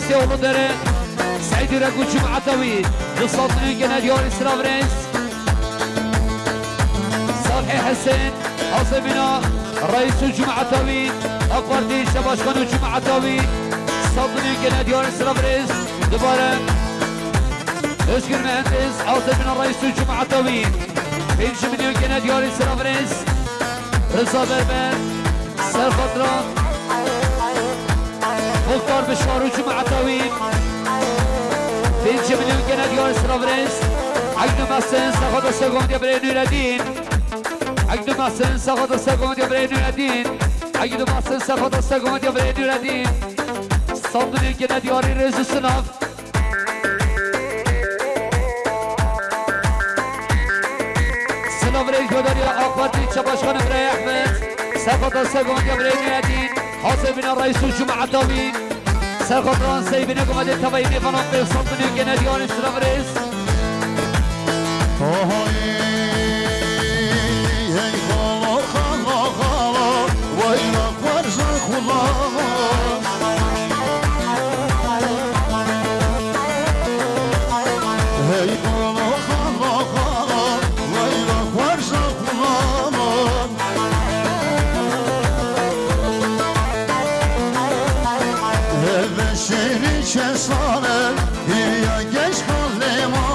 سيولو دره سعيد ركو جمعة طويل لصوتنا جنا ديور سرابريس صالحي حسين عاصمنا رئيس الجمعة طويل أكبر دي شباش كانوا جمعة طويل صوتنا جنا ديور سرابريس دوباره اشكر مهندس عاصمنا رئيس الجمعة طويل 5 مليون جنا ديور سرابريس رضا بربر سرخطران مختار بشوار وجمعة طويل 5 مليون جنيه ديال سرابريس عقد محسن ساخد السكون دي بري نور الدين عقد محسن ساخد السكون دي بري نور الدين عقد محسن ساخد السكون دي بري نور الدين 100 مليون جنيه ديال رئيس الصنف سرابريس بدري اقواتي شباشخان بري احمد ساخد السكون دي بري نور الدين حاسبنا رئيس الجمعة طويل سرخطران سيبينكم هذه التباين فنان بصوتنا جناديون سرابريس هي خلا خلا خلا ويلا فرزا خلا هي خلا خلا خلا ويلا فرزا خلا شیری چه ساله یا گش خاله ما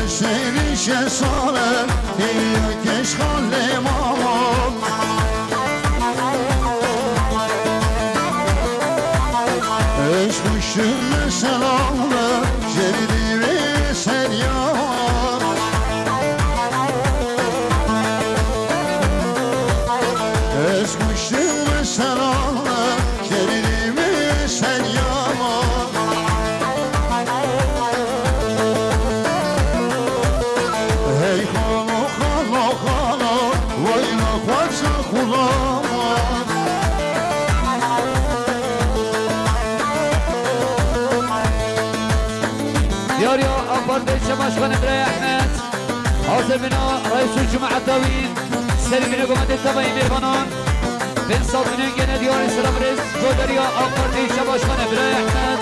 شیری چه ساله یا گش خاله ما عشق سلامه جدی و سریا Esmışım sana kendimi sen yama Hey halo halo halo vayna varsa kulağıma ديار يا أكبر ديش مشغل إبراهيم أحمد عاصمنا رئيس الجمعة طويل سلمينكم هذه التباين فنان بن صوتنا جنا ديار سرابريس جودريا أكبر ديش مشغل إبراهيم أحمد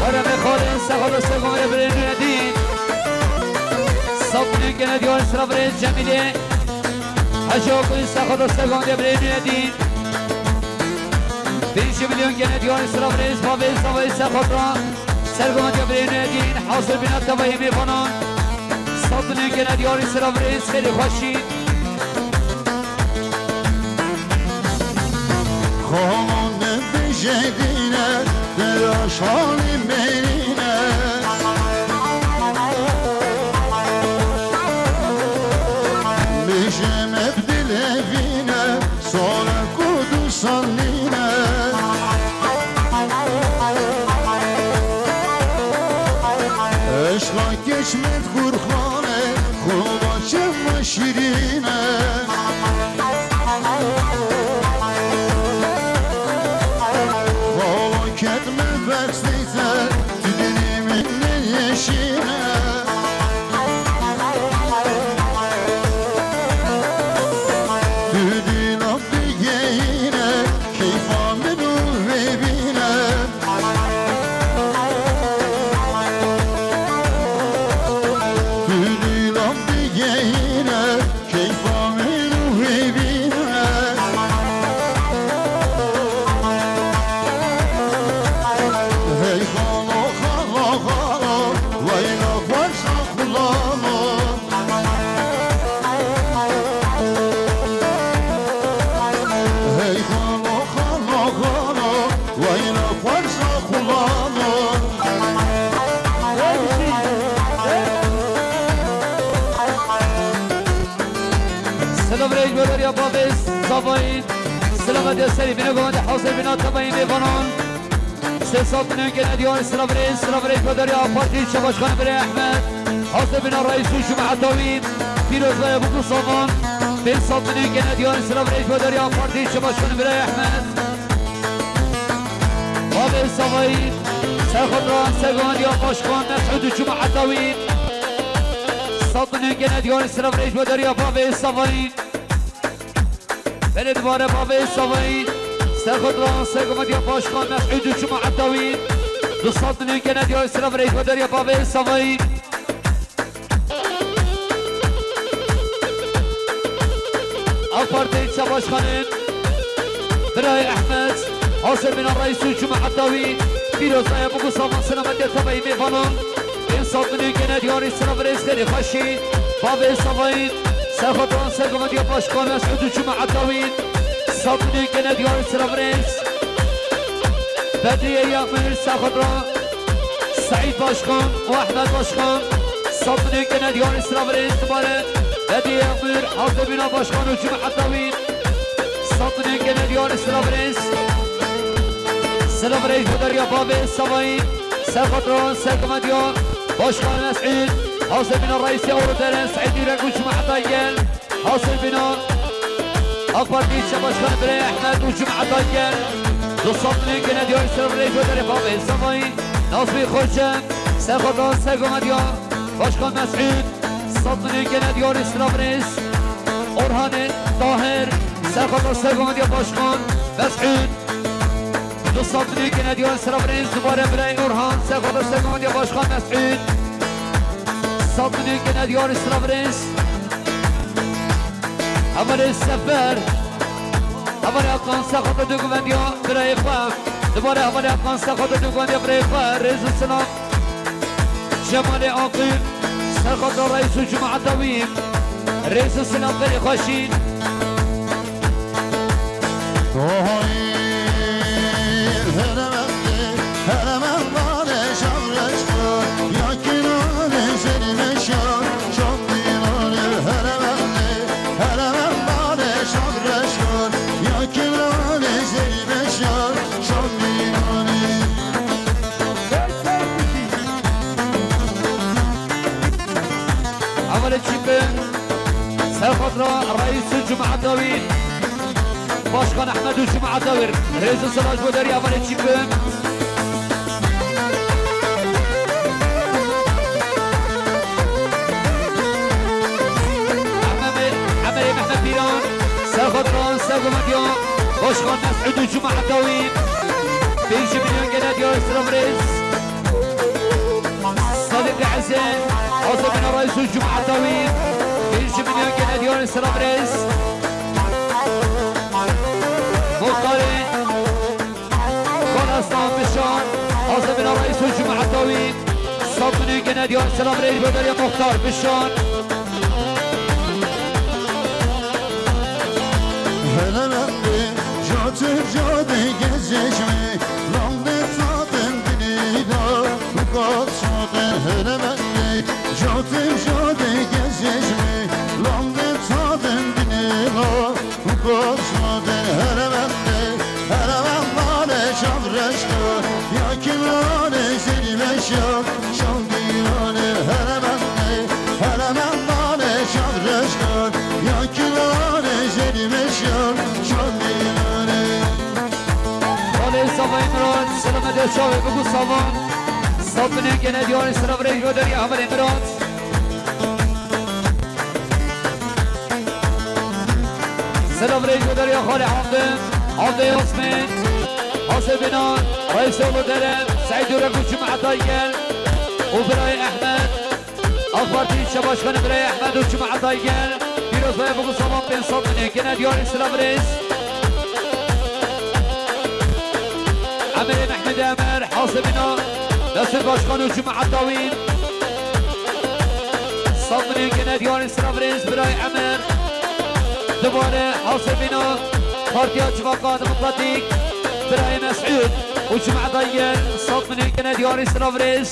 ورم خالد سخال السقام إبراهيم الدين صوتنا جنا ديار سرابريس جميلة حجاك سخال السقام إبراهيم الدين 5 مليون جنيه ديار سرابريس بابل سوي سخطران سرقم إبراهيم الدين حاصل بنا التباين فنان صوتنا جنا ديار سرابريس خیلی خوشی خانه بجدینه دراشان منینه میشم ابدل وینه سال کدو سالینه عشقا کشمت گرخانه خوبا چم شیرینه Kendime bekleyse tüdenimin yeşine Tüdün abdi geyine keyfamın uvebine Tüdün abdi geyine keyfamın uvebine سلام ريج بدر يا بابس صفاين سلامة يا سري بنا قوانت حوصل بنا تباين بفنان سيصاب بنا كنا ديوان سلام ريج بدر يا بارتي شباش خان بري احمد حوصل بنا رئيس الجمعة طويل فيروز بيا بكو صفان سيصاب بنا كنا ديوان سلام ريج بدر يا بارتي شباش خان بري احمد بابس صفاين سيخطران سيقوان يا باشخان مسعود الجمعة طويل صاب بنا كنا ديوان سلام ريج بدر يا بابس صفاين بلد باره بابي صوين ساخد راسك ومديا باشخان مسعود وجماعة طويل بصدني كند يا اسراف ريت ودر يا بابي صوين أفرتين سباشخانين براي أحمد حاصل من الرئيس وجماعة طويل فيروز يا بوكو صامان سنة مديا طبعي ميفانون بين صدني كند يا اسراف ريت خيري خشي بابي صوين ساخد راسك ومديا باشخان مسعود وجماعة طويل صدني كند يا اسراف ريت بدري يامر ساخدرا سعيد باشخان واحمد باشخان صدني كند يا اسراف ريت باره بدري يامر حاضر بنا باشخان وجماعة طويل صدني كند يا اسراف ريت سلام ريت بدر يا بابي السماين ساخدرا ساكمد يا باشخان مسعود حاضر بنا الرئيس يا اوردر سعيد يرك وجماعة طيل حاضر بنا اكبر ديت باشخان بري احمد وجماعة طيل دوستانی که ندیار سرور ریج و در باب سمایی ناصری خوشم سرخوردان سرگمدیا باشکان مسعود صدنی که ندیار سرور اورهان طاهر سرخوردان سرگمدیا باشکان مسعود دوستانی که ندیار سرور دوباره برای اورهان سرخوردان سرگمدیا باشکان مسعود صدنی که ندیار سرور اول سفر اول اقان ساخت دو گوندیا برای خواهم دوباره اول اقان ساخت دو گوندیا برای خواهم رئیس السلام جمال عاقب ساخت رئیس جماعة طویل رئیس السلام برای خوشین ساخد رئيس الجماعة الدويل باشخان احمد والجماعة الدويل رئيس السراج بودري اول تشيبن عمري محمد بيران ساخد ساقو مديان باشخان مسعود والجماعة الدويل بيجي مليون جنيه يا اسراف رئيس صادق عزيز عاصم من رئيس الجماعة الدويل بيجي مليون جنيه ديون اسراف رئيس مختاري كون اسلام بشار عاصم من رئيس الجماعة الدويل صاد مليون جنيه ديون اسراف رئيس بدر يا مختار بشار هلا جاتر جاده gezeceğimi Landı tadım dinida Lukat şadır helemendi Jatır jade gezeceğimi Landı tadım dinida Lukat şadır helemendi Helemenlare şavreşka Yakilare zilmeşya Şavdiyane helemendi Helemenlare şavreşka Yakilare zilmeşya Şavdiyane صباح امرات سلامت شاوه بگو سامان صبنه که ندیان سراف ریج رو داری اول امرات سراف ریج رو داری خاله حمده حسمین حاصل بنان رئیس اولو درم سعید و رکو جمعه طایگل و برای احمد اخبارتی شباشخانه برای احمد و جمعه طایگل پیروز باید بگو سامان بین صبنه که ندیان سراف ریج عمر محمد امر حاصبنا ناصر باشخان وجماعة طويل صدري كنديان اسراف رئيس براي عمر دوباره حاصبنا خارتيا جواقات مطلطيك براي مسعود وجماعة طيل صدري كنديان اسراف رئيس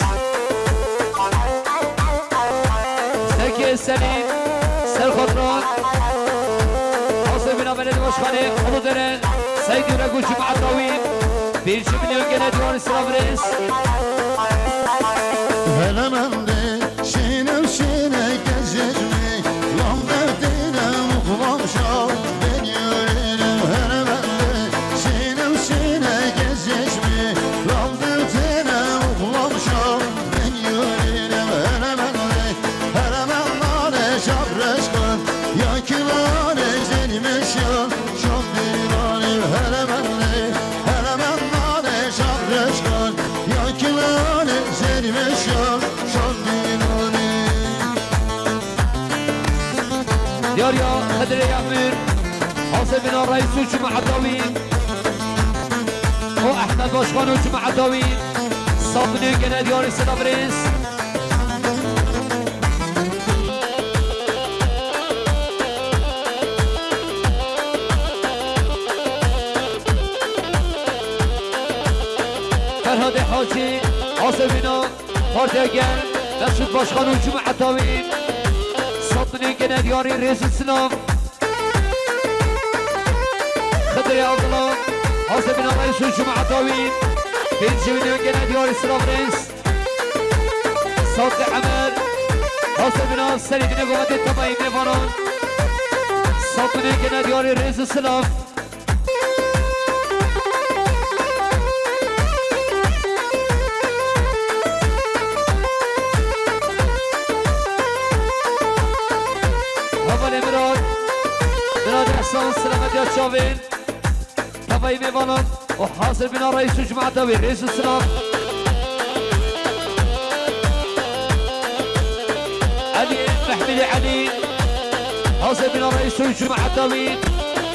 سركي السليم سر خطران حاصبنا بلد باشخانه خلودره سيدي ورقو جماعة طويل بيرجي مليون جنيه ديوان اسراف رئيس Helemende şine şine gezeceğimi Lamberdine muhlamşa Ben yüreğim helemende şine şine gezeceğimi Lamberdine muhlamşa Ben yüreğim helemende Helemenlare şabreşkan Yakilare zelmeşya خدري أمير حسب بنا رئيس الجماعة داوين وأحمد باشخان الجماعة داوين صابني جناد ياري سنابريس فرهاد حاجي حسب بنا پارتیگر مسعود باشخان الجماعة داوين صابني جناد ياري رئيس السلام خدري عبدالله حسب بنا رئيس الجماعة داوين بنجي من يمكن ديار إسلام رئيس صادق عمل حسب بنا سريد نقومة التبعي ميفانون صادق من يمكن ديار رئيس السلام هفا الامراد بناد احسان سلامت يا شاوين تبعي ميفانون وحاصل بنا رئيس الجماعة داوين رئيس السلام علي محمد علي حاصل بنا رئيس الجماعة داوين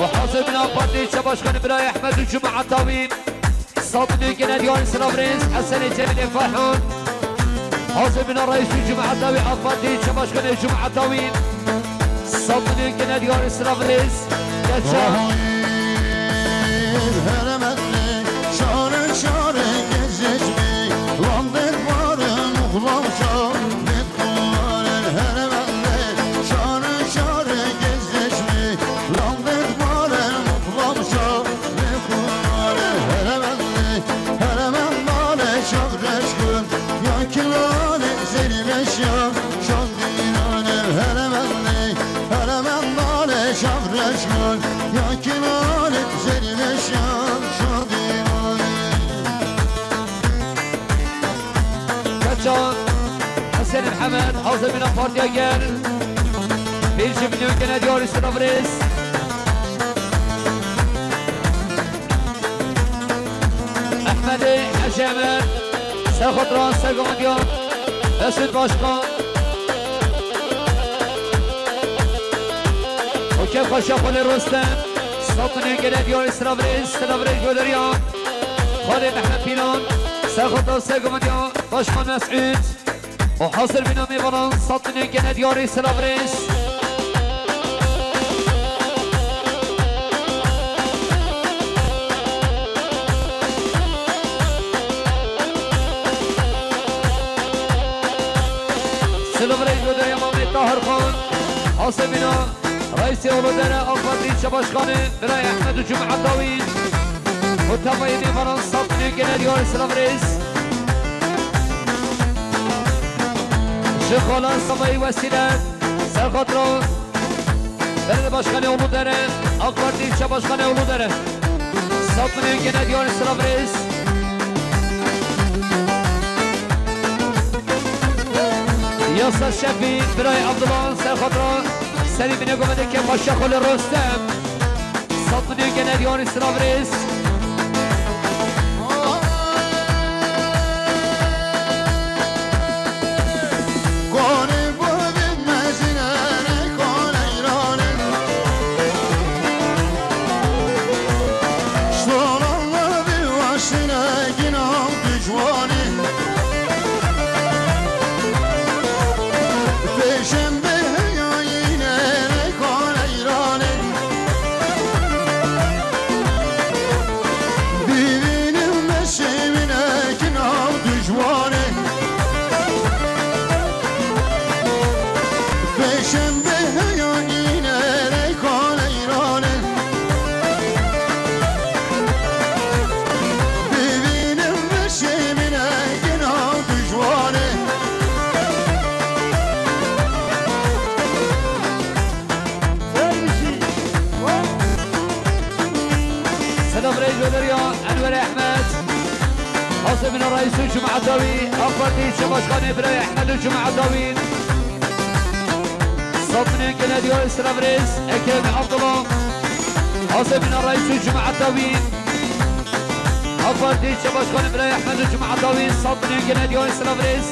وحاصل بنا بارتي شباشخان براي أحمد الجماعة داوين صابني كنا ديوان سلابرينس حسن جميل فرحون حاصل بنا رئيس الجماعة داوين بارتي شباشخان الجماعة داوين صابني كنا ديوان سلابرينس يا Şare gezecek landet varın uğlamşa net kullanır her evende şare gezecek landet varın uğlamşa net kullanır her evende şahreşkın ya kilane zelileş ya şandinane her evende şahreşkın ya kilane zelileş ya حسن محمد حاضر من بارتيگر بيجي من يمكن ديار سنابريس احمد حجامر سرخطران سرقامديان اسود باشقان وكيف خشاقل الرستم صوت من يمكن ديار سنابريس جولريان خالد احمد بيلان سرخطران سرقامديان باشقان مسعود وحاصل بنا ميفران صدني كنا دياري سلابريس سلابريس ودر امامي طاهر خان حاصل بنا رئيس اولادر اقواتي شباشخانه براي احمد الجماعة داوين وتابعي ميفران صدني كنا دياري سلابريس شخالان صبایی وسیله سرخاطران برد باشخانه اولو داره اکبر دیلچه باشخانه اولو داره صد منیم که ندیان سلابریز یاسر شفی برای عبدالله سرخاطران سری بینه گمده که پاشا خول رستم صد منیم که ندیان سلابریز من رئيس الجماعة داوين أفردي شباشخاني براي أحمد الجماعة داوين صدني كنادي وإسرابريز أكرم عبد الله حسب من رئيس الجماعة داوين أفردي شباشخاني براي أحمد الجماعة داوين صدني كنادي وإسرابريز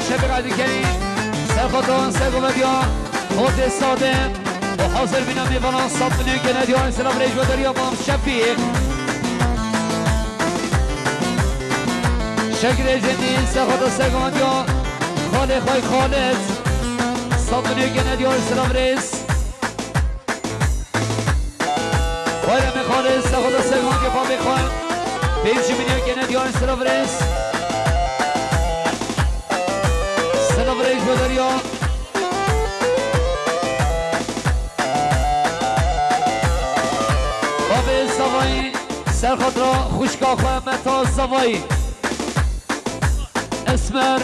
شبیه قدی کریم سرخطان سرگومدیا خود صادم و حاضر بینا میوانان صادنی که ندیان سلام ریج و دریا بام شفیق شکر جنین سرخطان سرگومدیا خاله خواه خالد صادنی که ندیان سلام ریز وایرم خالد سرخطان سرگومدیا با بخواه بینجی بینیا که ندیان سلام ریز سلام ریج و دریا باب سوایی سرخط را خوشگاه خواه متا سوایی اسمر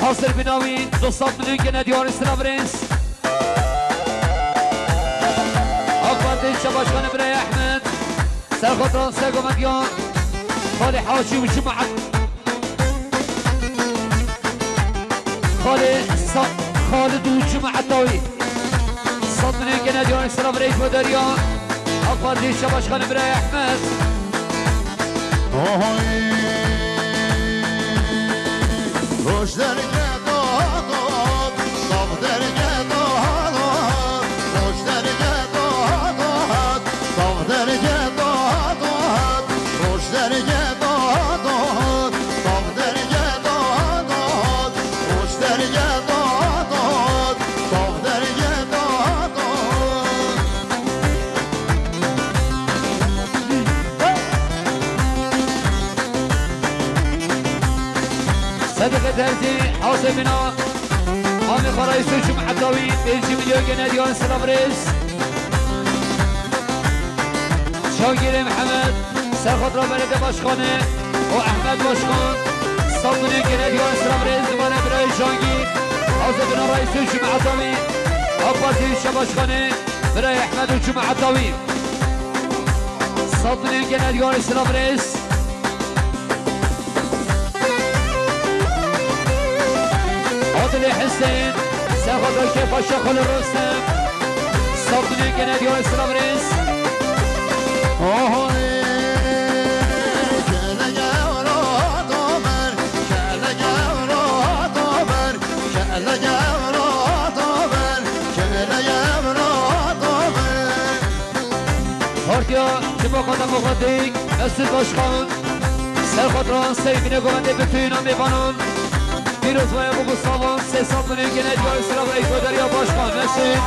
حاصل بناوی 200 میلیون که ندیار سلام ریز آقوانده شباشخانه برای احمد سرخط را سرگومدیان خالی حاشی و جمعت خالد و جمعتاوی صد میلیون که ندیان سلام ریج و دریا آقوانده شباشخانه برای احمد روش درگه داداد صاف درگه داداد روش درگه داداد صاف درگه داداد روش درگه داداد صاف درگه داداد روش درگه داداد صاف درگه داداد صدق ترزی حاصل بنا آمی خرای سوچم حداوی 5 میلیون که ندیان سلام ریز شاگیر محمد سرخط را برده باشخانه و احمد باشخان 100 میلیون که ندیان سلام ریز دوباره برای شاگیر حاصل بنا رای سوچم حداوی آبازی شباشخانه برای احمد و جمع حداوی 100 میلیون که ندیان سلام ریز عادل حسین سرخطا که پاشا خال رستم 100 میلیون که ندیان سلام ریز هارتیا که با خودم مخاطیک مسجد باشخان سرخط را سیفینه گونده به توی نام میبانم دیروز باید بگو ساوان 300 میلیون که ندیان سلام ریج و دریا باشخان مسجد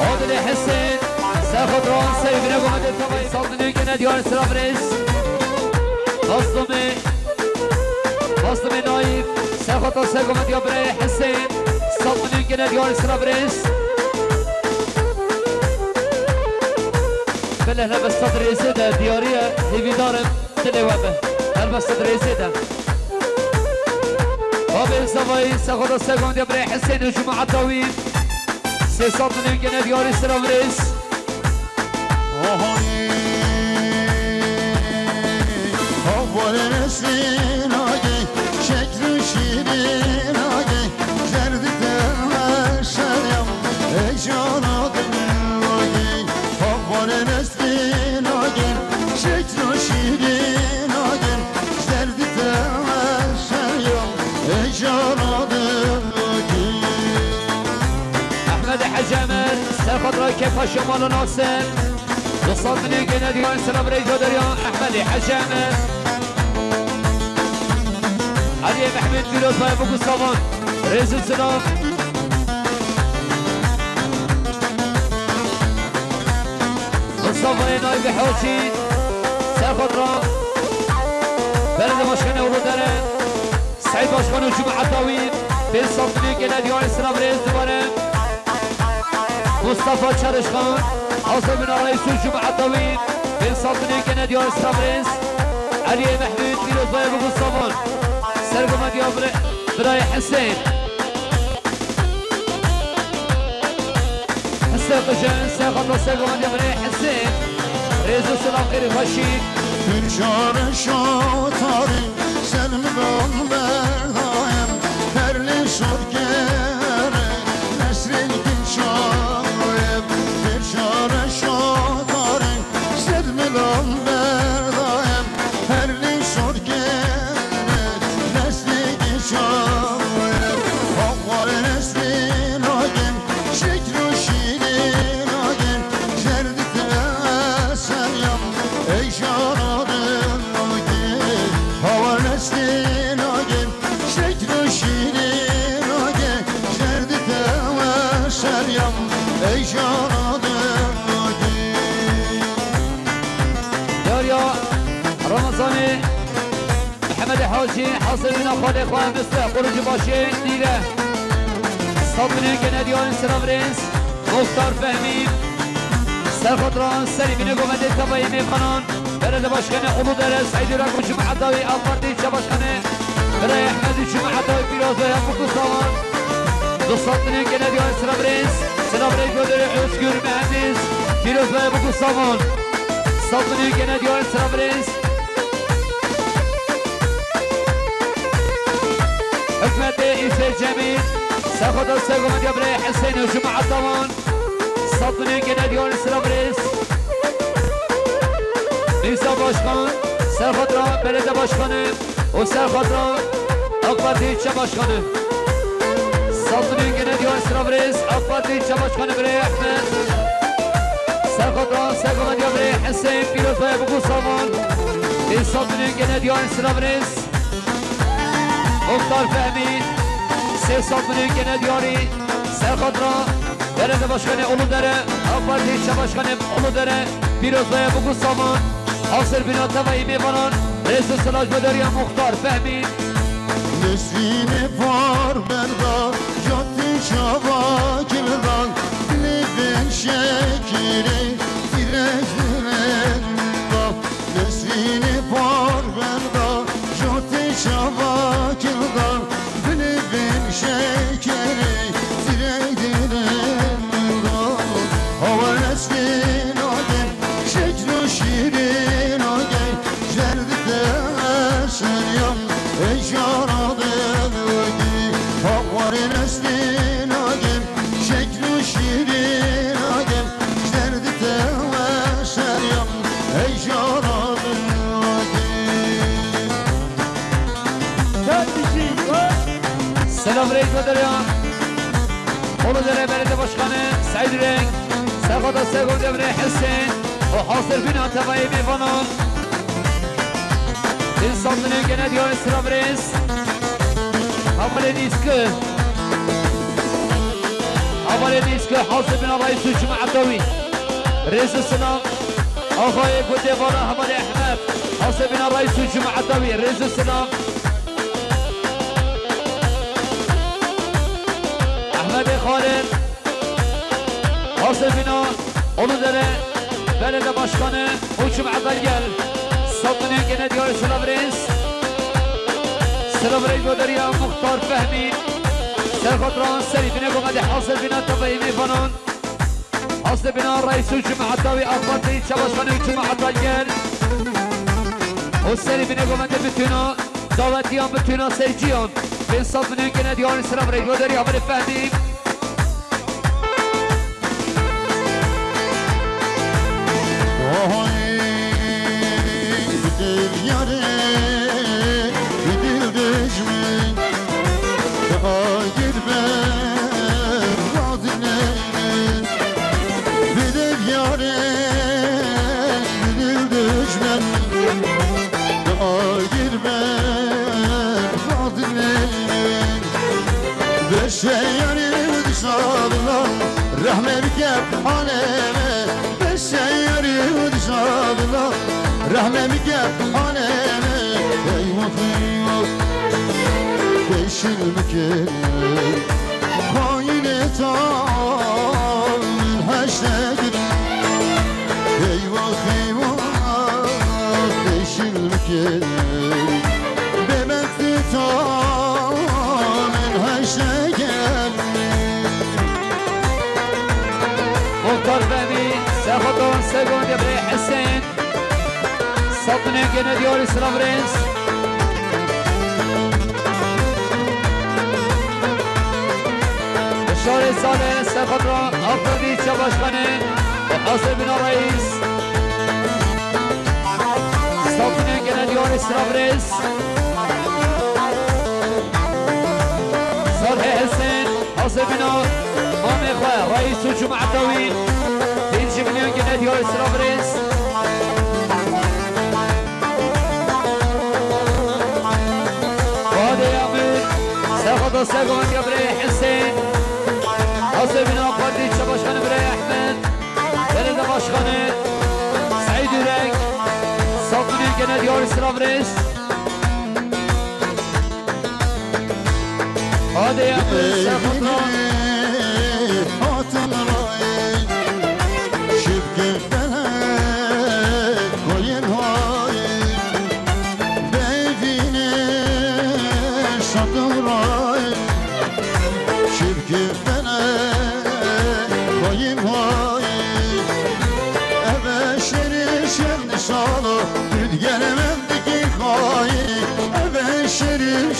عادل حسین سرخط را سیفینه گونده تبایی 100 میلیون که ندیان سلام ریز باستم نایف سرخط را سرگومد یا برای حسین 100 میلیون که ندیان سلام ریز بله لبستاد رئیسه ده دیاریه هیویدارم تلوابه لبستاد رئیسه ده باب انصافایی سخدا سگوند یا برای حسین و جمعه تاوی 300 میلیون که ندیاری سلام ریز اول نسرین آگه شکر و شیرین آگه زردی تماشایم ای جان آدم آگه اول نسرین آگه شکر و شیرین آگه زردی تماشایم ای جان آدم آگه احمد حجامر سرخط رای که پاشمان و ناصر 200 میلیون که ندیان سلام ریج و دریا احمد حجامر علی محمد فیروز باید بگو سامان ریز سلام مصطفی نایب حوشی سرخط را بلد باشخانه اولو داره سعید باشخانه و جمعه تاوی 500 میلیون که ندیان سلام ریز دوباره مصطفی چرشخان حاصل من رئیس جمعه تاوی 500 میلیون که ندیان سلام ریز علی محمد فیروز باید بگو سامان سرگومد یا برای حسین حسین قجان سرخط سرگومد یا برای حسین ریز و سلام خیلی خوشی Gülşarı şatari Selmdan berdayım Perli şorgere Nesrin Gülşarım Gülşarı şatari Selmdan berdayım Perli şorgere ای جانانم آگه هوا نستین آگه شکل و شیرین آگه جردی تماشریم ای جانانم آگه داریا رمضانی محمد حاجی حاصل من خود اخوان مثل خروج باشه دیره صابنه گندیان سلام رئیس مختار فهمی سرخطران سری بینه گومده تبایی میخوانان برده باشکنه قلو داره سعیدی را کن جمعه داوی آفردی چه باشکنه برای احمدی جمعه داوی پیراز و هم بکو سامان دو صابنه گندیان سلام رئیس بودره ازگور مهندیس پیراز و هم بکو سامان صابنه گندیان سلام رئیس حکمت ایسه جمیل سرخطر سرگومد یابره حسین و جمعه داوان صابنه گندیان سلام رئیس نیسا باشخان سرخطران بلده باشخانه و سرخطران اقباتی چه باشخانه صابنه گندیان سلام رئیس اقباتی چه باشخانه بره احمد سرخطران سرگومد یابره حسین پیروز های بگو سامان ای صابنه گندیان سلام رئیس مختار فهمی سه صابنه گندیانی سرخطران برده باشخانه اولو داره آفردی چه باشخانه اولو داره پیروز های بگو سامان حاصل بنا تبایی میبانان رئیس سلاج بداریم مختار فهمی نسرین پار بردا جاتی شابا کلدان لیبن شکری تیرک دلندا نسرین پار بردا جاتی شابا کلدان لیبن شکری تیرک دلندا هوا نسرین آدم شکل و شیرین آگه جرد تشریم ای جانانم آگه هوار نسرین آگه شکل و شیرین آگه جرد تشریم ای جانانم آگه سلام رئیس بداریم اولو داره برده باشخانه سعید رنگ سرخطا سرگم دبره حسین و حاصل بنا تبایی میبانان این صابنه گندیان سلام رئیس اول نیست که حاصل بنا رئیس جمعه داوی رئیس سلام آقای گودیوارا حمد احمد حاصل بنا رئیس جمعه داوی رئیس سلام احمد خالد حاصل بنا اولو داره بلده باشخانه و جمعه دنگل صابنه گندیان سلام رئیس بوداریا مختار فهمی سرخطران سری بینه گمده حاصل بنا تبایی میفنان حاصل بنا رئیس جمعه داوی آفاتی چه باشخانه جمعه دنگل و سری بینه گمده بتونا دعوتیان بتونا سرجیان به صابنه گندیان سلام رئیس بوداریا عمر فهمی رحمه میگم آنمه ایوان کشل میکنه خاین تا من هشتگیر ایوان کشل میکنه به مقتی تا من هشتگیر مختار فهمی سرخطان سگون دبره حسین صابنه گندیان سلام رئیس بشار ساله سرخطران آفردی چه باشخانه و حاصل بنا رئیس صابنه گندیان سلام رئیس صالح حسین حاصل بنا مام اخوه رئیس جمعه داوی 5 میلیون گندیان سلام رئیس سيقوم يا بري حسين حاصل بنا قردي شباشخان بري أحمد بلد باشخانه سعيد ورك سلطني كنا ديار سلافريس هذا يا سلطان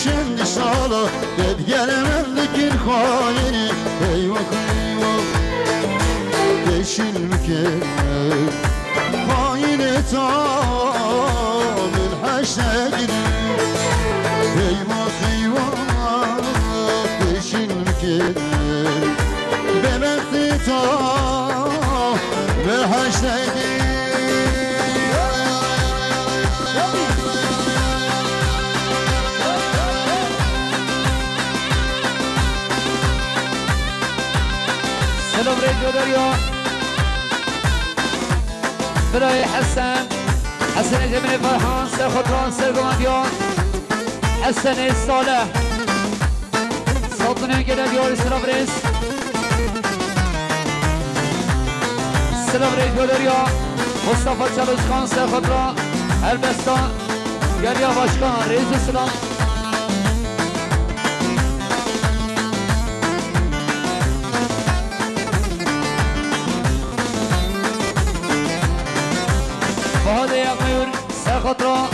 Şimdi sağla Gel gelememlik haini Eyvah eyvah Peşin mükemmel Haine tamir haşegin Eyvah eyvah Peşin mükemmel Bebekti tamir haşegin سلام راديو دريا براي حسن جميل فرحان سر خطران سر قمديان حسن الصالح سلطنين كده ديار سلافريس سلام راديو دريا مصطفى چالوشخان سر خطران البستان گریا باشکان رئیس سلام وهذا يا غيور ساخطرة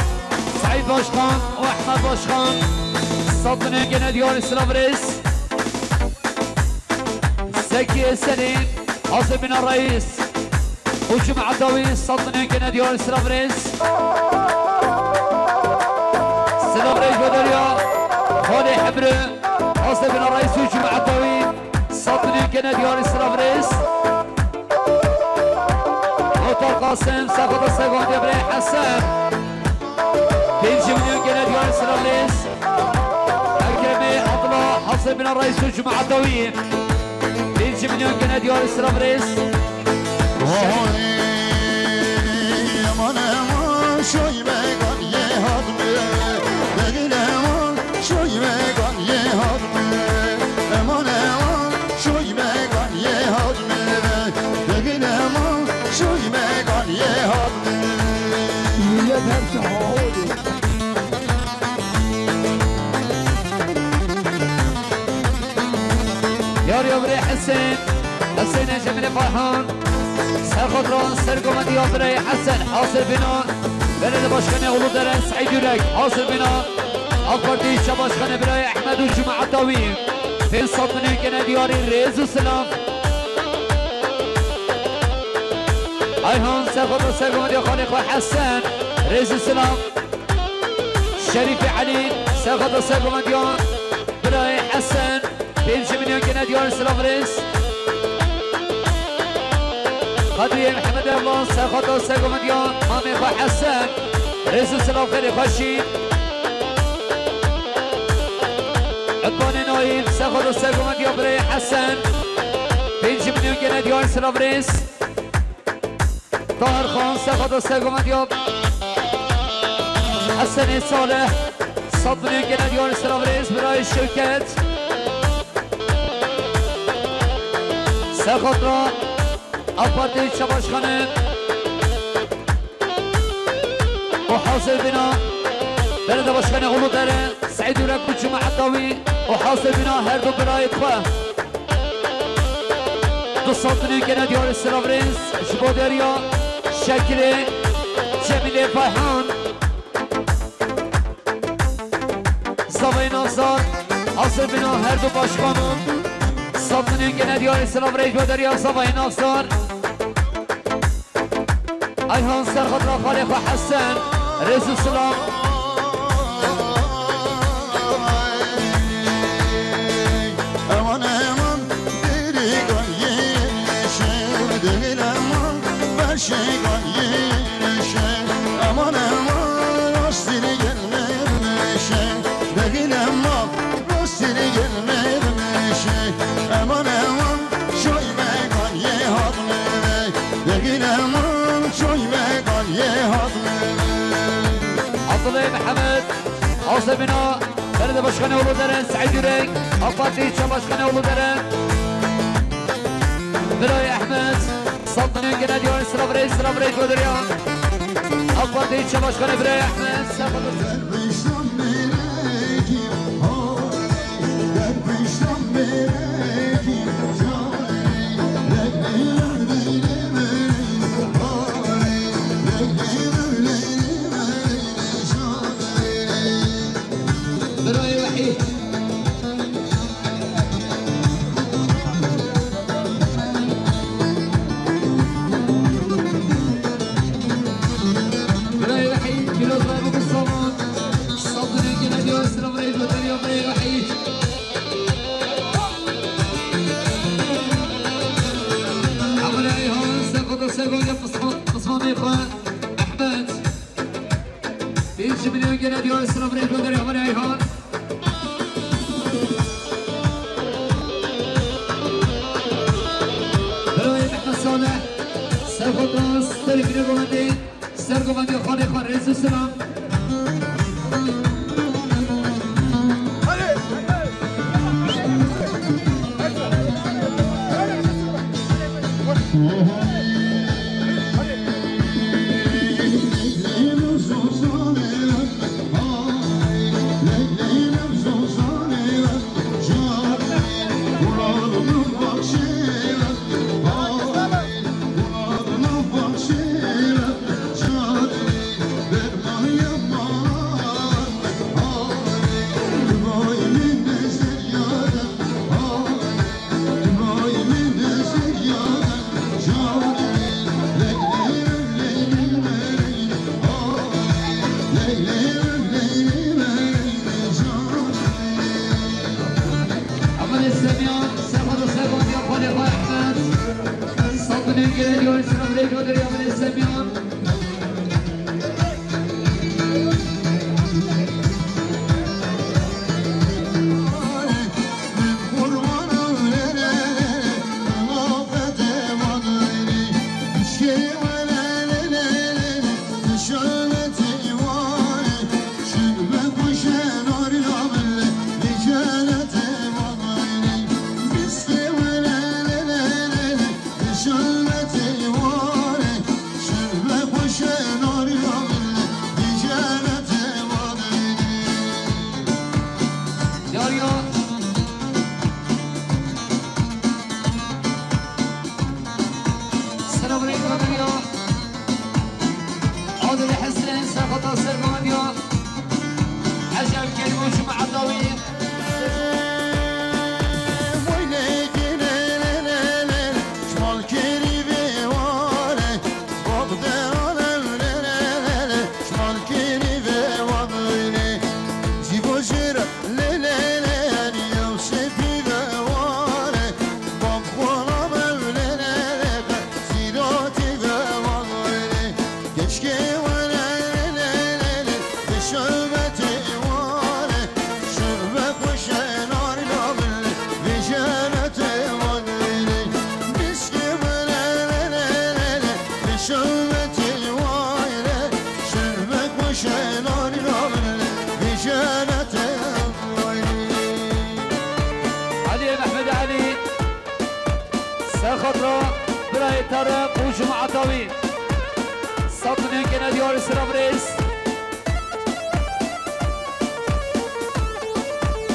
سعيد باشخان واحمد باشخان سلطنين كنا ديار سلافريس زكي السليم حاصل بنا الرئيس وجمع الدوي سلطنين كنا ديار سلافريس سلافريس بدريا خالي حبره حاصل بنا الرئيس وجمع الدوي سلطنين كنا ديار سلافريس قاسم سقط السيقون يبري حسن 5 مليون جنيه ديال سلافريس الكريمي الله حاصل بنا الرئيس والجماعة الدوية 5 مليون جنيه ديال سلافريس شوي بيقان يهضمي دقيل امان شوي بيقان يهضمي امان امان شوي بيقان يهضمي دقيل امان شوي بيقان يهضمي يذهب شهودي يا ريوبري حسين يا جميل فرحان سر خضران سر قمدي يا بري حسن حاصل بنا بلد باشخانه اولو درن سعيد يورك حاصل بنا اقوردي شباشخانه برای احمد و جمعه داوی فين صدنين كنا دياري ريز و سلام ايهان سرخط و سرقمد يا خالق و حسن ريز و سلام شريف علي سرخط و سرقمد يا برای حسن 5 مليون كنا دياري سلام ريز قدري محمد الله سرخط و سرقمد يا مامي و حسن ريز و سلام خيري خوشي عطبان نايف سرخط و سرقمد يا برای حسن 5 مليون كنا دياري سلام ريز طاهر خان سرخط و سرقمد يا حسن صالح 100 مليون كنا دياري سلام ريز برای شركت سرخط را اپارتی شباشخانه وحاصل بنا بلد باشخانه اولو داره سعيد ورك و جمعه داوی وحاصل بنا هر دو برای خواه 200 مليون كنا ديار سلافريز شبو دريا شكل جميل فرحان زاوية نازار حاصل بنا هر دو باشخانون 100 مليون كنا ديار سلافريز شبو دريا زاوية نازار ايهان سرخط را خالق و حسن رئيس السلام aman aman diri gayyeşe değil aman başı gayyeşe aman aman rastini gelmeşe değil aman rastini gelmeşe فضل محمد عاصمنا بلد باشخانه اولو درن سعید یورک آفاتی چه باشخانه اولو درن برای احمد سلطنه گنادیان سرابری گودریان آفاتی چه باشخانه برای احمد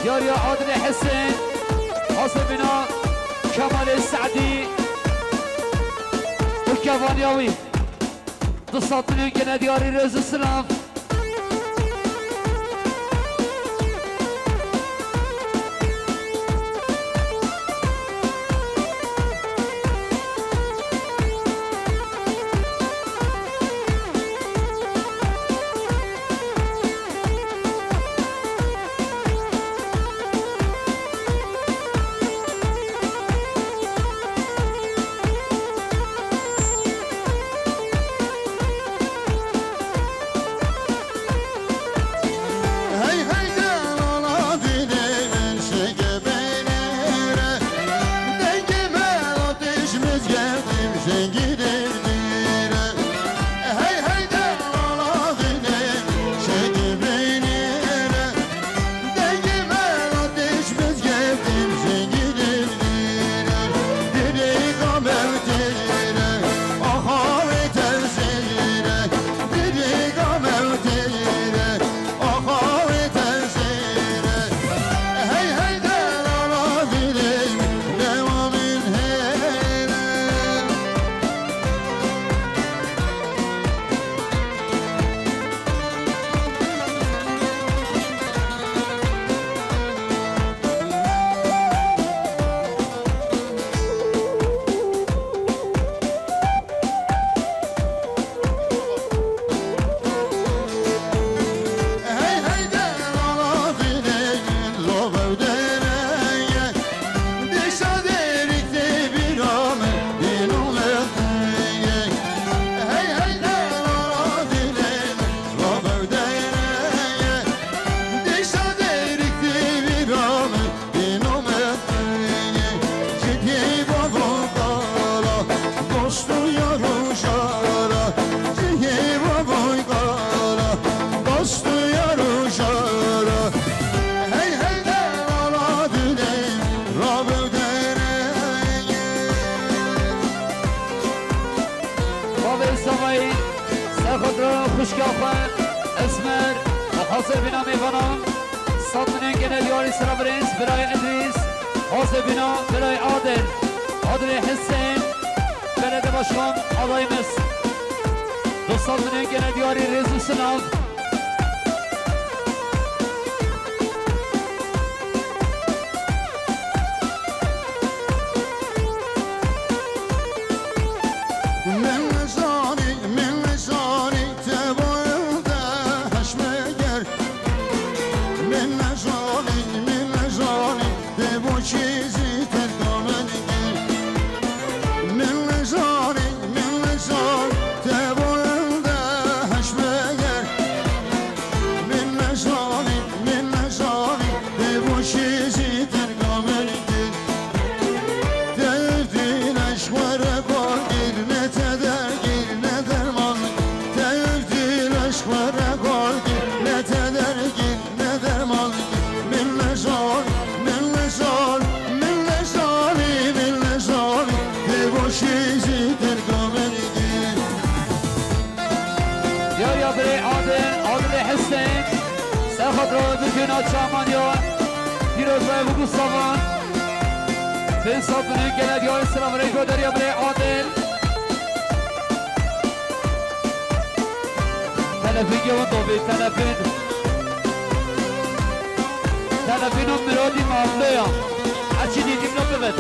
ياريا عادل حسين حسبنا كمال السعدي والكافانياوي ضصات من يمكن دياري رز السلام حاضر بنا میبانم 100 میلیون گله دیاری سرا برنس برای ادریس حاضر بنا برای عادل حسین بلد باشخان آقای مصر 200 میلیون گله دیاری رزو سلام شامانیان پیروز بای بگو سامان به صاحب میلیون گله دیار سلام علیکم دریا برای عادل تلفین گیوان دوبی تلفین هم مرادی معامله هم هرچی دیدیم رو ببید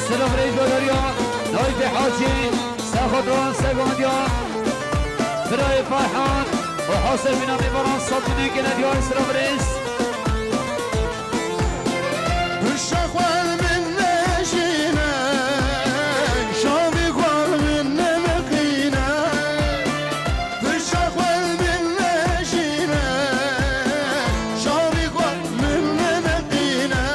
سلام علیکم دریا نایف حاجی سخدران سگاندیان برای فرحان و حاصل بنا میباران 100 میلیون گله دیار سلام برس بشخوال من نشینه شابی خوال من نمقینه بشخوال من نشینه شابی خوال من نمقینه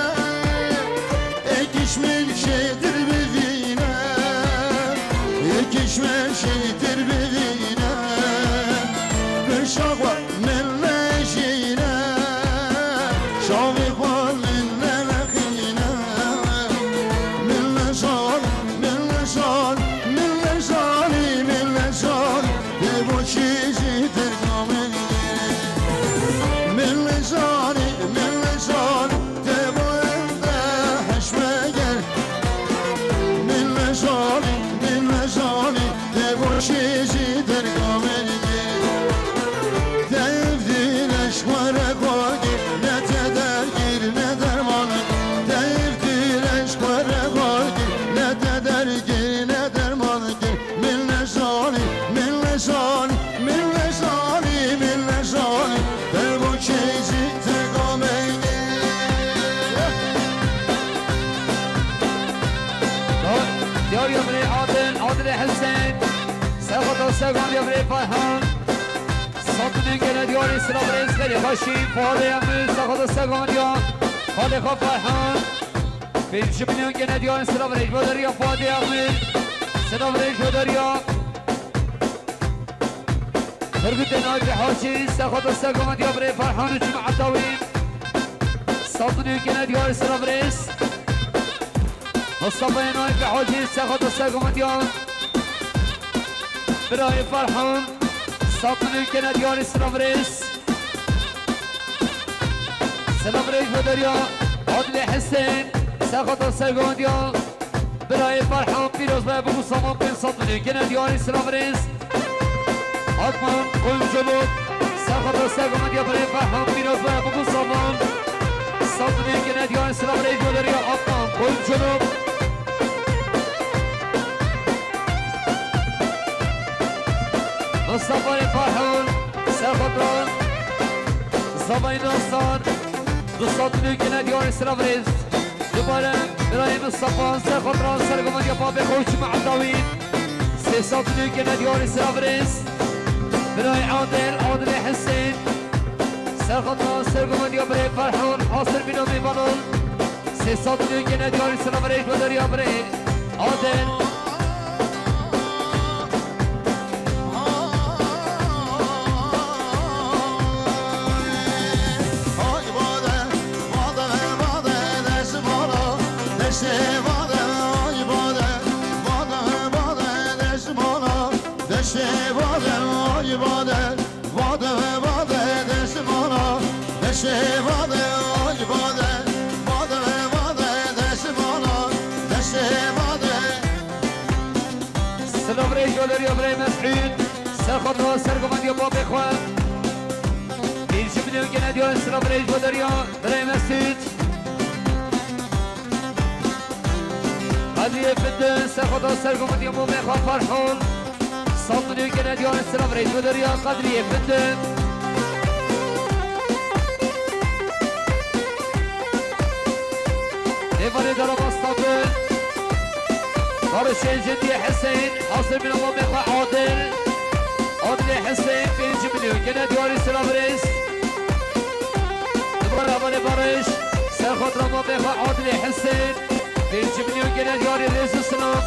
اکیش من شیدر ببینه اکیش من شیدر ببینه شغل من نشینه شاوی خوال من نلخینه من نشال دبو چیزی ترگامن من نشال دبو انده هشمگر من نشال دبو چیزی ترگامن عادل حسین سخط و سگان یا بری فرحان 100 میلیون گله دیاری سلام برس خیلی خوشیم فعالی امروز سخط و سگان یا خالی خواه فرحان 5 میلیون گله دیاری سلام برس بوداری یا فعالی امروز سلام برس بوداری یا برگود نایف حاجی سخط و سگان یا بری فرحان و جمعه داویم 100 میلیون گله دیاری سلام برس مصطفى نايف حاجي سخط الساقمديان برای فرحان 100 میلیون گله دیار سلام ريس بدريا عادل حسين سخط الساقمديان برای فرحان پیروز بای بگو سامان 100 میلیون گله دیار سلام ريس آدمان قوم جلو سخط الساقمديان برای فرحان پیروز بای بگو سامان 100 میلیون گله دیار سلام ريس بدريا آدمان قوم جلو مصطفى فرحان سخطران زباین داستان 200 میلیون گله دیار سلام ريس دوباره برای مصطفى سخطران سرگمانی پاپ خوش معداوین 300 میلیون گله دیار سلام ريس برای عادل حسین سخطران سرگمانی برای فرحان حاصل بنا میبانون 300 میلیون گله دیار سلام ريس بدریا برای عادل دشت باده آی باده باده باده دشت بالا دشت باده آی باده باده باده دشت بالا دشت باده سلام ريش ولريا بري مسعود سرخطو سرقمان يا بابي خوان بين شبني وكنا ديال سلام ريش ولريا بري مسعود هذه فدن سرخطو سرقمان يا بابي خوان فرحون صوتني وكنا ديال سلام ريش ولريا قدري فدن نفري درب الصوتن بارش جدي حسين حاصل من امام اخوة عادل حسين في الجبني وكنا ديال سلام ريش نبرا بني بارش سرخط امام اخوة عادل حسين في الجبني وكنا ديال ريش السلام